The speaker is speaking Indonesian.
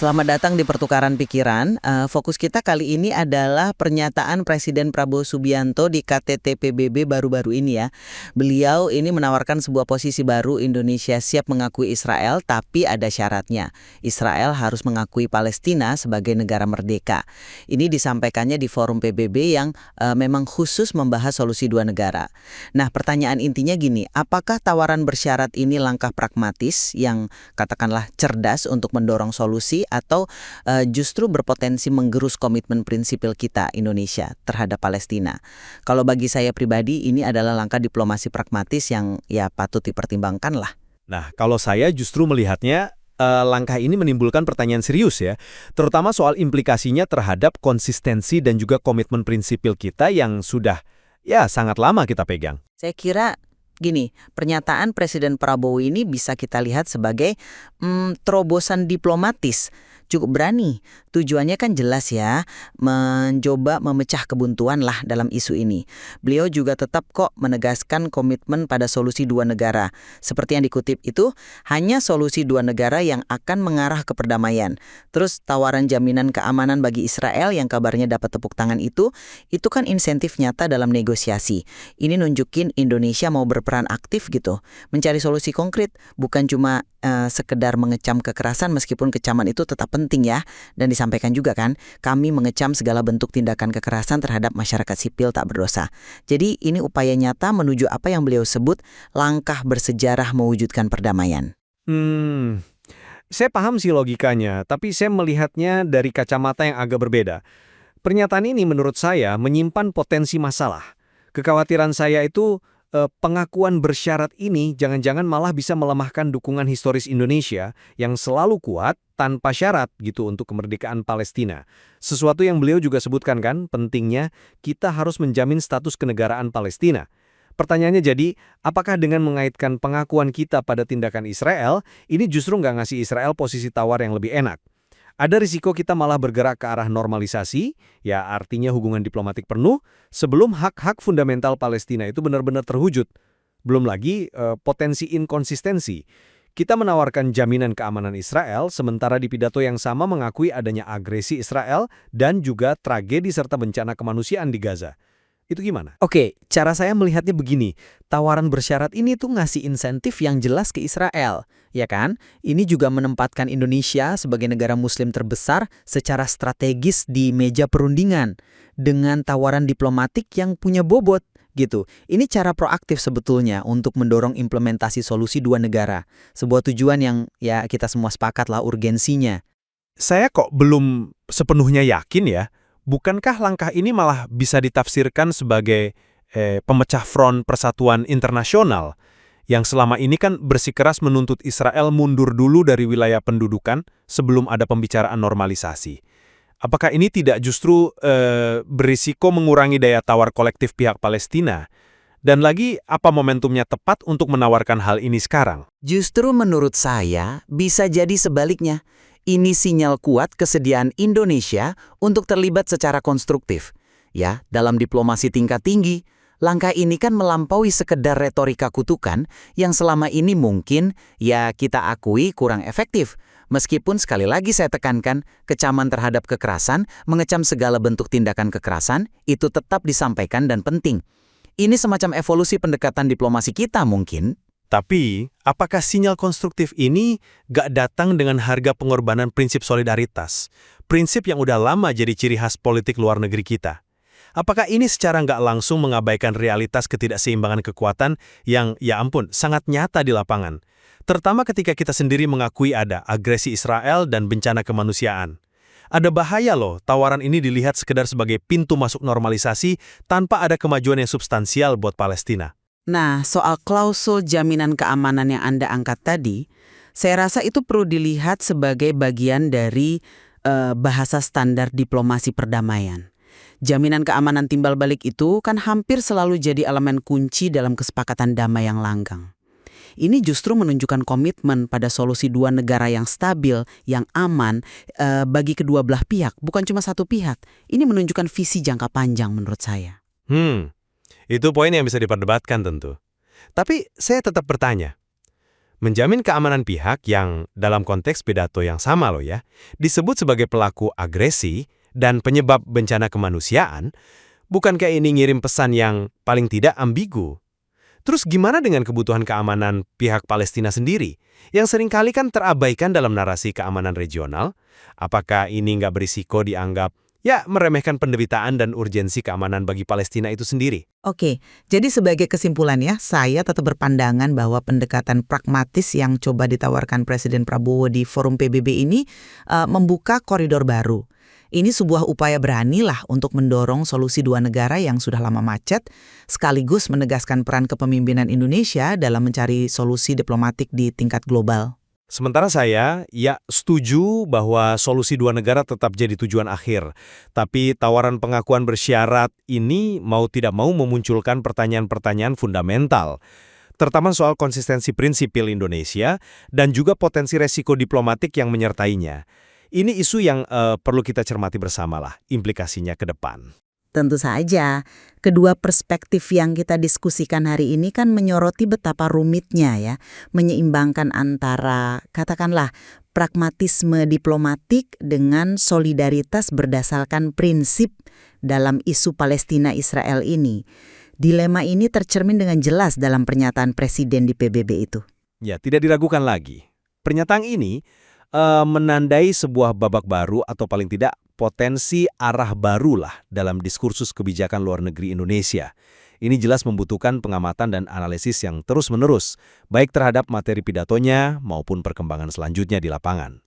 Selamat datang di Pertukaran Pikiran. Fokus kita kali ini adalah pernyataan Presiden Prabowo Subianto di KTT PBB baru-baru ini ya. Beliau ini menawarkan sebuah posisi baru, Indonesia siap mengakui Israel tapi ada syaratnya. Israel harus mengakui Palestina sebagai negara merdeka. Ini disampaikannya di forum PBB yang memang khusus membahas solusi dua negara. Nah, pertanyaan intinya gini, apakah tawaran bersyarat ini langkah pragmatis yang katakanlah cerdas untuk mendorong solusi atau justru berpotensi menggerus komitmen prinsipil kita Indonesia terhadap Palestina? Kalau bagi saya pribadi ini adalah langkah diplomasi pragmatis yang ya patut dipertimbangkan lah. Nah, kalau saya justru melihatnya langkah ini menimbulkan pertanyaan serius ya, terutama soal implikasinya terhadap konsistensi dan juga komitmen prinsipil kita yang sudah ya sangat lama kita pegang. Saya kira gini, pernyataan Presiden Prabowo ini bisa kita lihat sebagai terobosan diplomatis. Cukup berani. Tujuannya kan jelas ya, mencoba memecah kebuntuan lah dalam isu ini. Beliau juga tetap kok menegaskan komitmen pada solusi dua negara. Seperti yang dikutip itu, hanya solusi dua negara yang akan mengarah ke perdamaian. Terus tawaran jaminan keamanan bagi Israel yang kabarnya dapat tepuk tangan itu kan insentif nyata dalam negosiasi. Ini nunjukin Indonesia mau berperan aktif gitu, mencari solusi konkret, bukan cuma sekedar mengecam kekerasan meskipun kecaman itu tetap penting ya. Dan disampaikan juga kan, kami mengecam segala bentuk tindakan kekerasan terhadap masyarakat sipil tak berdosa. Jadi ini upaya nyata menuju apa yang beliau sebut langkah bersejarah mewujudkan perdamaian. Saya paham sih logikanya, tapi saya melihatnya dari kacamata yang agak berbeda. Pernyataan ini menurut saya menyimpan potensi masalah. Kekhawatiran saya itu pengakuan bersyarat ini jangan-jangan malah bisa melemahkan dukungan historis Indonesia yang selalu kuat tanpa syarat gitu untuk kemerdekaan Palestina. Sesuatu yang beliau juga sebutkan kan, pentingnya kita harus menjamin status kenegaraan Palestina. Pertanyaannya jadi, apakah dengan mengaitkan pengakuan kita pada tindakan Israel, ini justru nggak ngasih Israel posisi tawar yang lebih enak? Ada risiko kita malah bergerak ke arah normalisasi, ya artinya hubungan diplomatik penuh, sebelum hak-hak fundamental Palestina itu benar-benar terwujud. Belum lagi potensi inkonsistensi. Kita menawarkan jaminan keamanan Israel, sementara di pidato yang sama mengakui adanya agresi Israel dan juga tragedi serta bencana kemanusiaan di Gaza. Itu gimana? Oke, cara saya melihatnya begini. Tawaran bersyarat ini tuh ngasih insentif yang jelas ke Israel, ya kan? Ini juga menempatkan Indonesia sebagai negara muslim terbesar secara strategis di meja perundingan dengan tawaran diplomatik yang punya bobot gitu. Ini cara proaktif sebetulnya untuk mendorong implementasi solusi dua negara. Sebuah tujuan yang ya kita semua sepakat lah urgensinya. Saya kok belum sepenuhnya yakin ya. Bukankah langkah ini malah bisa ditafsirkan sebagai pemecah front persatuan internasional yang selama ini kan bersikeras menuntut Israel mundur dulu dari wilayah pendudukan sebelum ada pembicaraan normalisasi? Apakah ini tidak justru berisiko mengurangi daya tawar kolektif pihak Palestina? Dan lagi, apa momentumnya tepat untuk menawarkan hal ini sekarang? Justru menurut saya bisa jadi sebaliknya. Ini sinyal kuat kesediaan Indonesia untuk terlibat secara konstruktif. Ya, dalam diplomasi tingkat tinggi, langkah ini kan melampaui sekedar retorika kutukan yang selama ini mungkin ya kita akui kurang efektif. Meskipun sekali lagi saya tekankan, kecaman terhadap kekerasan, mengecam segala bentuk tindakan kekerasan, itu tetap disampaikan dan penting. Ini semacam evolusi pendekatan diplomasi kita mungkin. Tapi, apakah sinyal konstruktif ini gak datang dengan harga pengorbanan prinsip solidaritas? Prinsip yang udah lama jadi ciri khas politik luar negeri kita. Apakah ini secara gak langsung mengabaikan realitas ketidakseimbangan kekuatan yang, ya ampun, sangat nyata di lapangan? Terutama ketika kita sendiri mengakui ada agresi Israel dan bencana kemanusiaan. Ada bahaya loh, tawaran ini dilihat sekedar sebagai pintu masuk normalisasi tanpa ada kemajuan yang substansial buat Palestina. Nah, soal klausul jaminan keamanan yang Anda angkat tadi, saya rasa itu perlu dilihat sebagai bagian dari bahasa standar diplomasi perdamaian. Jaminan keamanan timbal balik itu kan hampir selalu jadi elemen kunci dalam kesepakatan damai yang langgang. Ini justru menunjukkan komitmen pada solusi dua negara yang stabil, yang aman bagi kedua belah pihak, bukan cuma satu pihak. Ini menunjukkan visi jangka panjang menurut saya. Itu poin yang bisa diperdebatkan tentu. Tapi saya tetap bertanya, Menjamin keamanan pihak yang dalam konteks pidato yang sama loh ya, disebut sebagai pelaku agresi dan penyebab bencana kemanusiaan, bukankah ini ngirim pesan yang paling tidak ambigu? Terus gimana dengan kebutuhan keamanan pihak Palestina sendiri, yang seringkali kan terabaikan dalam narasi keamanan regional? Apakah ini nggak berisiko dianggap meremehkan penderitaan dan urgensi keamanan bagi Palestina itu sendiri? Oke, jadi sebagai kesimpulan ya, saya tetap berpandangan bahwa pendekatan pragmatis yang coba ditawarkan Presiden Prabowo di forum PBB ini membuka koridor baru. Ini sebuah upaya berani lah untuk mendorong solusi dua negara yang sudah lama macet, sekaligus menegaskan peran kepemimpinan Indonesia dalam mencari solusi diplomatik di tingkat global. Sementara saya, setuju bahwa solusi dua negara tetap jadi tujuan akhir. Tapi tawaran pengakuan bersyarat ini mau tidak mau memunculkan pertanyaan-pertanyaan fundamental. Terutama soal konsistensi prinsipil Indonesia dan juga potensi resiko diplomatik yang menyertainya. Ini isu yang perlu kita cermati bersamalah, implikasinya ke depan. Tentu saja, kedua perspektif yang kita diskusikan hari ini kan menyoroti betapa rumitnya ya, menyeimbangkan antara, katakanlah, pragmatisme diplomatik dengan solidaritas berdasarkan prinsip dalam isu Palestina-Israel ini. Dilema ini tercermin dengan jelas dalam pernyataan Presiden di PBB itu. Ya, tidak diragukan lagi. Pernyataan ini menandai sebuah babak baru atau paling tidak potensi arah baru lah dalam diskursus kebijakan luar negeri Indonesia. Ini jelas membutuhkan pengamatan dan analisis yang terus-menerus, baik terhadap materi pidatonya maupun perkembangan selanjutnya di lapangan.